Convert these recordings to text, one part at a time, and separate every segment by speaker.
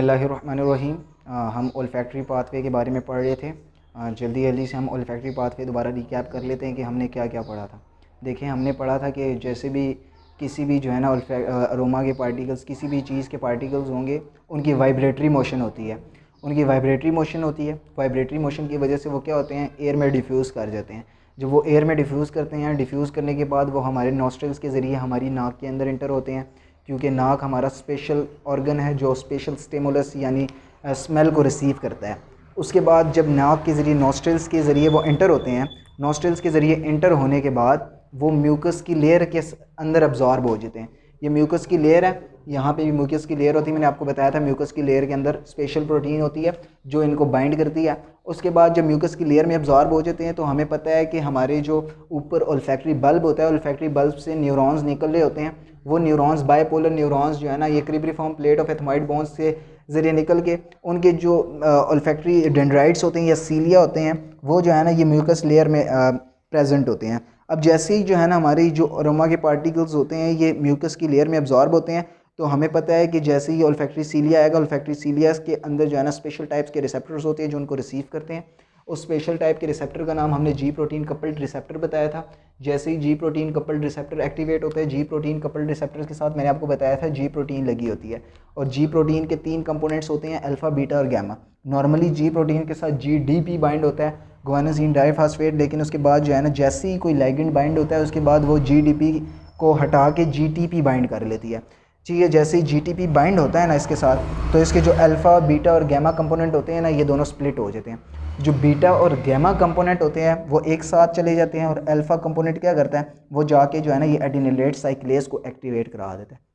Speaker 1: बिस्मिल्लाहिर्रहमानिर्रहीम। हम olfactory pathway के बारे में पढ़ रहे थे। जल्दी जल्दी से हम ओल्फैक्टरी पाथवे दोबारा रिकैप कर लेते हैं कि हमने क्या क्या पढ़ा था। देखिए, हमने पढ़ा था कि जैसे भी किसी भी जो है ना अरोमा के पार्टिकल्स, किसी भी चीज़ के पार्टिकल्स होंगे, उनकी वाइब्रेटरी मोशन होती है। वाइब्रेटरी मोशन की वजह से वो क्या होते हैं, एयर में डिफ्यूज़ कर जाते हैं। जब वो एयर में डिफ्यूज़ करते हैं, डिफ्यूज़ करने के बाद वो हमारे नॉस्ट्रल्स के ज़रिए हमारी नाक के अंदर इंटर होते हैं, क्योंकि नाक हमारा स्पेशल ऑर्गन है जो स्पेशल स्टिमुलस यानी स्मेल को रिसीव करता है। उसके बाद जब नाक के ज़रिए नॉस्ट्रल्स के ज़रिए वो इंटर होते हैं, नॉस्ट्रल्स के ज़रिए इंटर होने के बाद वो म्यूकस की लेयर के अंदर अब्जॉर्ब हो जाते हैं। ये म्यूकस की लेयर है, यहाँ पे भी म्यूकस की लेयर होती है। मैंने आपको बताया था म्यूकस की लेयर के अंदर स्पेशल प्रोटीन होती है जो इनको बाइंड करती है। उसके बाद जब म्यूकस की लेयर में अब्जॉर्ब हो जाते हैं तो हमें पता है कि हमारे जो ऊपर ओल्फैक्टरी बल्ब होता है, ओल्फैक्टरी बल्ब से न्यूरॉन्स निकल रहे होते हैं। वो न्यूरॉन्स, बाइपोलर न्यूरॉन्स जो है ना, ये क्रिब्रिफॉर्म प्लेट ऑफ एथमाइड बोन्स से ज़रिए निकल के उनके जो ओल्फैक्टरी डेंड्राइट्स होते हैं या सीलिया होते हैं, वो जो है ना ये म्यूकस लेयर में प्रेजेंट होते हैं। अब जैसे ही जो है ना हमारी जो अरोमा के पार्टिकल्स होते हैं ये म्यूकस की लेयर में अब्जॉर्ब होते हैं, तो हमें पता है कि जैसे ही ओल्फैक्टरी सीलिया आएगा, ओल्फैक्टरी सीलिया के अंदर जो है ना स्पेशल टाइप्स के रिसेप्टर्स होते हैं जो उनको रिसीव करते हैं। उस स्पेशल टाइप के रिसेप्टर का नाम हमने जी प्रोटीन कपल्ड रिसेप्टर बताया था। जैसे ही G protein coupled receptor activate होता है, जी प्रोटीन कपल्ड रिसेप्टर के साथ मैंने आपको बताया था जी प्रोटीन लगी होती है। और जी प्रोटीन के 3 कंपोनेंट्स होते हैं, अल्फा, बीटा और गैमा। नॉर्मली जी प्रोटीन के साथ जी डी पी बाइंड होता है, गुआनोसिन डाइफॉस्फेट, लेकिन उसके बाद जो है ना जैसे ही कोई लाइगेंड बाइंड होता है उसके बाद वो जी डी पी को हटा के जी टी पी बाइंड कर लेती है। ठीक है, जैसे ही जी टी पी बाइंड होता है ना इसके साथ, तो इसके जो अल्फ़ा, बीटा और गैमा कंपोनेंट होते हैं ना, ये दोनों स्प्लिट हो जाते हैं। जो बीटा और गैमा कंपोनेंट होते हैं वो एक साथ चले जाते हैं और अल्फ़ा कंपोनेंट क्या करता है, वो जाके जो है ना ये एडिनिलेट साइक्लेस को एक्टिवेट करा देता है।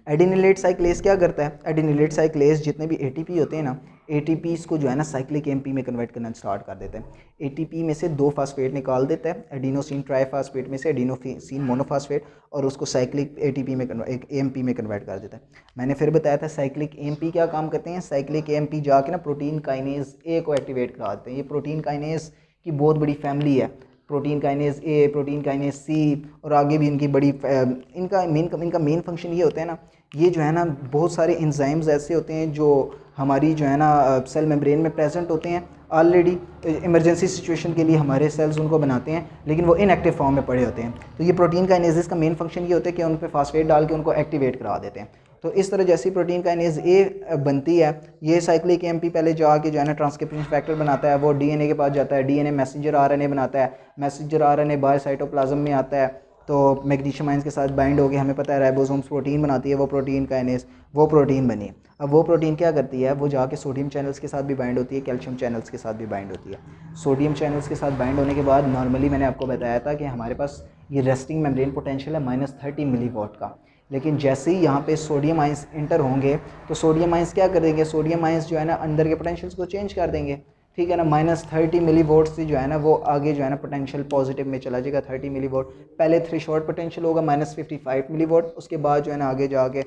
Speaker 1: एडिनिलेट साइक्लेस क्या करता है, एडिनिलेट साइक्लेस जितने भी एटीपी होते हैं ना, एटीपीज़ को जो है ना साइक्लिक एमपी में कन्वर्ट करना स्टार्ट कर देते हैं। एटीपी में से 2 फास्फेट निकाल देता है, एडिनोसिन ट्राइफास्फेट में से एडिनोसिन मोनोफास्फेट, और उसको साइक्लिक एटीपी में एक एमपी में कन्वर्ट कर देता है। मैंने फिर बताया था साइक्लिक एमपी क्या काम करते हैं, साइक्लिक एमपी जाके ना प्रोटीन काइनेज ए को एक्टिवेट करा देते हैं। ये प्रोटीन काइनेज की बहुत बड़ी फैमिली है, protein kinase A, protein kinase C, और आगे भी इनकी बड़ी इनका मेन फंक्शन ये होता है ना, ये जो है ना बहुत सारे एंजाइम्स ऐसे होते हैं जो हमारी जो है ना सेल मेम्ब्रेन में प्रेजेंट होते हैं ऑलरेडी। इमरजेंसी सिचुएशन के लिए हमारे सेल्स उनको बनाते हैं, लेकिन वो इनएक्टिव फॉर्म में पड़े होते हैं। तो ये प्रोटीन काइनेजेस का मेन फंक्शन ये होता है कि उन पर फास्फेट डाल के उनको एक्टिवेट करा देते हैं। तो इस तरह जैसी प्रोटीन काइनेज ए बनती है, ये साइक्लिक एमपी पहले जाके जो है ना ट्रांसक्रिप्शन फैक्टर बनाता है, वो डीएनए के पास जाता है, डीएनए मैसेंजर आरएनए बनाता है, मैसेंजर आरएनए बाहर साइटोप्लाज्म में आता है, तो मैग्नीशियम आयंस के साथ बाइंड हो गए, हमें पता है राइबोसोम्स प्रोटीन बनाती है, वो प्रोटीन काइनेज वो प्रोटीन बनी। अब वो प्रोटीन क्या करती है, वो जाके सोडियम चैनल्स के साथ भी बाइंड होती है, कैल्शियम चैनल्स के साथ भी बाइंड होती है। सोडियम चैनल्स के साथ बाइंड होने के बाद नॉर्मली मैंने आपको बताया था कि हमारे पास ये रेस्टिंग मेम्ब्रेन पोटेंशियल है -30 मिलीवॉट का। लेकिन जैसे ही यहाँ पे सोडियम आयंस इंटर होंगे तो सोडियम आयंस क्या करेंगे, सोडियम आयंस जो है ना अंदर के पोटेंशियल्स को चेंज कर देंगे। ठीक है ना, -30 मिलीवोल्ट से जो है ना वो आगे जो है ना पोटेंशियल पॉजिटिव में चला जाएगा। 30 मिलीवोल्ट पहले थ्रेशोल्ड पोटेंशियल होगा -55 मिलीवोल्ट, उसके बाद जो है ना आगे जाके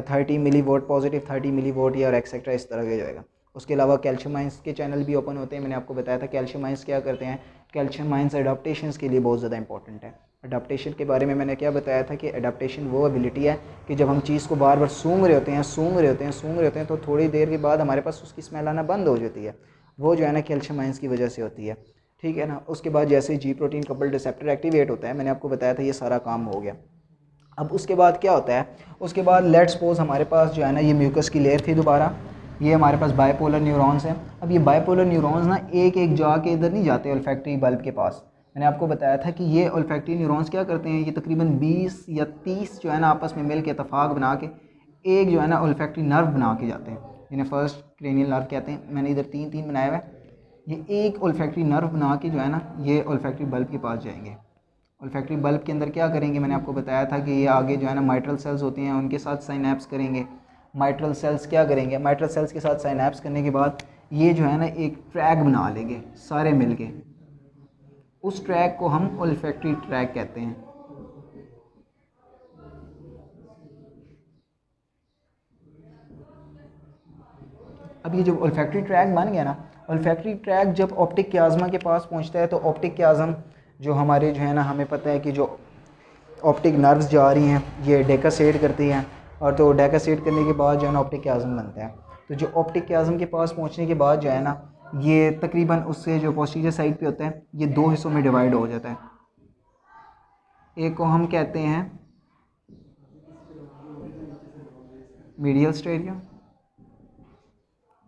Speaker 1: 30 मिलीवोल्ट पॉजिटिव, 30 मिलीवोल्ट या और एक्सेट्रा इस तरह के जाएगा। उसके अलावा कैल्शियम आयंस के चैनल भी ओपन होते हैं। मैंने आपको बताया था कैल्शियम आयंस क्या करते हैं, कैल्शियम आयंस अडाप्टेशंस के लिए बहुत ज़्यादा इंपॉर्टेंट है। अडाप्टेशन के बारे में मैंने क्या बताया था कि अडाप्टेशन वो एबिलिटी है कि जब हम चीज़ को बार बार सूंघ रहे होते हैं तो थोड़ी देर के बाद हमारे पास उसकी स्मेल आना बंद हो जाती है। वो जो है ना कैल्शियम आयंस की वजह से होती है। ठीक है ना, उसके बाद जैसे जी प्रोटीन कपल्ड रिसेप्टर एक्टिवेट होता है, मैंने आपको बताया था ये सारा काम हो गया। अब उसके बाद क्या होता है, उसके बाद लेट्स सपोज हमारे पास जो है ना ये म्यूकस की लेयर थी, दोबारा ये हमारे पास बाइपोलर न्यूरॉन्स हैं। अब ये बाइपोलर न्यूरॉन्स ना एक एक जाके इधर नहीं जाते ओल्फैक्टरी बल्ब के पास। मैंने आपको बताया था कि ये ओल्फैक्टरी न्यूरॉन्स क्या करते हैं, ये तकरीबन 20 या 30 जो है ना आपस में मिल के इतफाक़ बना के एक जो है ना ओल्फैक्टरी नर्व बना के जाते हैं, जिन्हें फर्स्ट क्रेनियल नर्व कहते हैं। मैंने इधर 3 बनाया हुआ है। ये एक ओल्फैक्टरी नर्व बना के जो है ना ये ओल्फैक्टरी बल्ब के पास जाएंगे। ओल्फैक्टरी बल्ब के अंदर क्या करेंगे, मैंने आपको बताया था कि ये आगे जो है ना माइट्रल सेल्स होती हैं उनके साथ साइनैप्स करेंगे। माइट्रल सेल्स क्या करेंगे, माइट्रल सेल्स के साथ साइनैप्स करने के बाद ये जो है ना एक ट्रैक बना लेंगे सारे मिलके। उस ट्रैक को हम ओल्फैक्टरी ट्रैक कहते हैं। अब ये जो ओल्फैक्टरी ट्रैक बन गया ना, ओल्फैक्टरी ट्रैक जब ऑप्टिक क्याज़्मा के पास पहुंचता है तो ऑप्टिक क्याज़्म जो हमारे जो है ना, हमें पता है कि जो ऑप्टिक नर्व्स जा रही हैं ये डेकासेट करती हैं, और तो डेकासेट करने के बाद जो है ना ऑप्टिक क्याज़्म बनता है। तो जो ऑप्टिक कियाज़म के पास पहुँचने के बाद जो है ना, ये तकरीबन उससे जो पोस्टीरियर साइड पे होता है, ये दो हिस्सों में डिवाइड हो जाता है। एक को हम कहते हैं मीडियल स्टेरिया,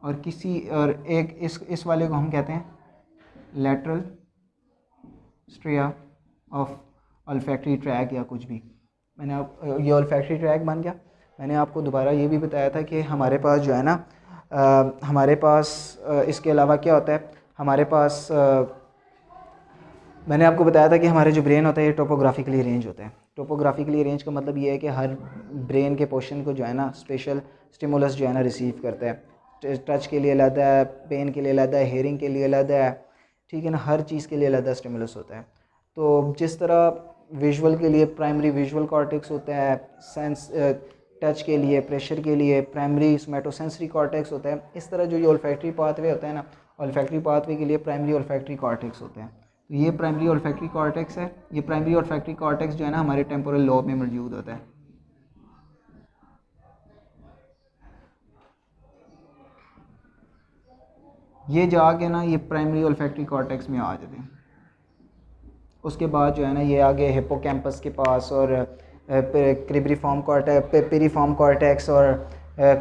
Speaker 1: और एक इस वाले को हम कहते हैं लैटरल स्ट्रिया ऑफ ऑल्फैक्टरी ट्रैक या कुछ भी। ये ऑल्फैक्टरी ट्रैक बन गया। मैंने आपको दोबारा ये भी बताया था कि हमारे पास जो है ना, हमारे पास इसके अलावा क्या होता है, हमारे पास मैंने आपको बताया था कि हमारे जो ब्रेन होता है ये टोपोग्राफिकली अरेंज होता है। टोपोग्राफिकली अरेंज का मतलब ये है कि हर ब्रेन के पोर्शन को जो है ना स्पेशल स्टिमुलस जो है ना रिसीव करता है। टच के लिए अलग है, पेन के लिए अलग है, हेयरिंग के लिए अलग है, ठीक है ना, हर चीज़ के लिए अलग स्टिमुलस होता है। तो जिस तरह विजुअल के लिए प्राइमरी विजुअल कॉर्टेक्स होता है, सेंस टच के लिए, प्रेशर के लिए प्राइमरी सोमैटोसेंसरी कॉर्टेक्स होता है, इस तरह जो ये ओल्फैक्टरी पाथवे होता है ना, ओल्फैक्टरी पाथवे के लिए प्राइमरी ओल्फैक्टरी कॉर्टेक्स होते हैं। तो ये प्राइमरी ओल्फैक्टरी कॉर्टेक्स है। ये प्राइमरी ओल्फैक्टरी कॉर्टेक्स जो है ना हमारे टेम्पोरल लोब में मौजूद होता है। ये जाके ना ये प्राइमरी ओल्फैक्टरी कॉर्टेक्स में आ जाते हैं। उसके बाद जो है ना ये आगे हिप्पोकैम्पस के पास और क्रिब्रिफॉर्म कॉर्टेक्स, पेरिफॉर्म कॉर्टेक्स और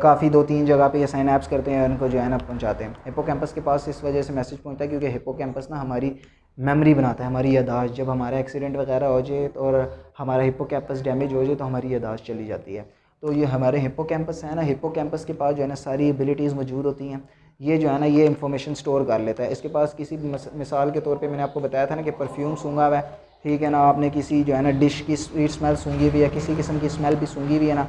Speaker 1: काफ़ी 2-3 जगह पे ये साइनैप्स करते हैं, उनको जो है ना पहुंचाते हैं। हिप्पोकैम्पस के पास इस वजह से मैसेज पहुंचता है क्योंकि हिप्पोकैम्पस ना हमारी मेमोरी बनाता है, हमारी यादाश्त। जब हमारा एक्सीडेंट वगैरह हो जाए तो और हमारा हिप्पोकैम्पस डैमेज हो जाए तो हमारी यादाश्त चली जाती है। तो ये हमारे हिप्पोकैम्पस है ना, हिप्पोकैम्पस के पास जो है ना सारी एबिलिटीज़ मौजूद होती हैं। ये जो है ना ये इन्फॉर्मेशन स्टोर कर लेता है। इसके पास किसी मिसाल के तौर पे मैंने आपको बताया था ना कि परफ्यूम सूंघा हुआ है, ठीक है ना, आपने किसी जो है ना डिश की स्वीट स्मेल सूंघी हुई है, किसी किस्म की स्मेल भी सूंघी हुई है ना,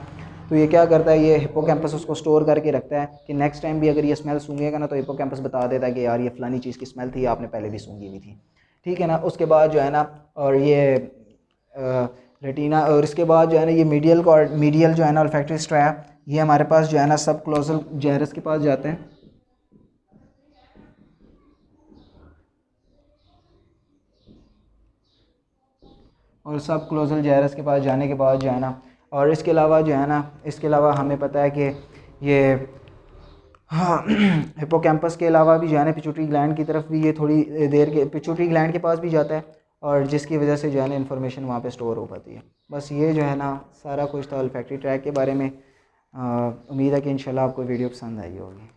Speaker 1: तो ये क्या करता है, ये हिप्पोकैम्पस उसको स्टोर करके रखता है कि नेक्स्ट टाइम भी अगर ये स्मेल सूंघेगा ना तो हिप्पोकैम्पस बता देता है कि यार ये फलानी चीज़ की स्मेल थी, आपने पहले भी सूंघी हुई थी, ठीक है ना। उसके बाद जो है ना, और ये रेटिना, और इसके बाद जो है ना ये मीडियल जो है ना ओल्फैक्टरी स्ट्राया, ये हमारे पास जो है ना सब क्लोजल जायरस के पास जाते हैं। और सब क्लोजल जायरस के पास जाने के बाद जो है ना, और इसके अलावा जो है ना, इसके अलावा हमें पता है कि ये हाँ हिप्पोकैम्पस के अलावा भी जो है ना पिट्यूटरी ग्लैंड की तरफ भी ये थोड़ी देर के पिट्यूटरी ग्लैंड के पास भी जाता है, और जिसकी वजह से जो है ना इन्फॉर्मेशन वहाँ पे स्टोर हो पाती है। बस ये जो है ना सारा कुछ था ओल्फैक्टरी ट्रैक के बारे में। उम्मीद है कि इंशाल्लाह आपको वीडियो पसंद आई होगी।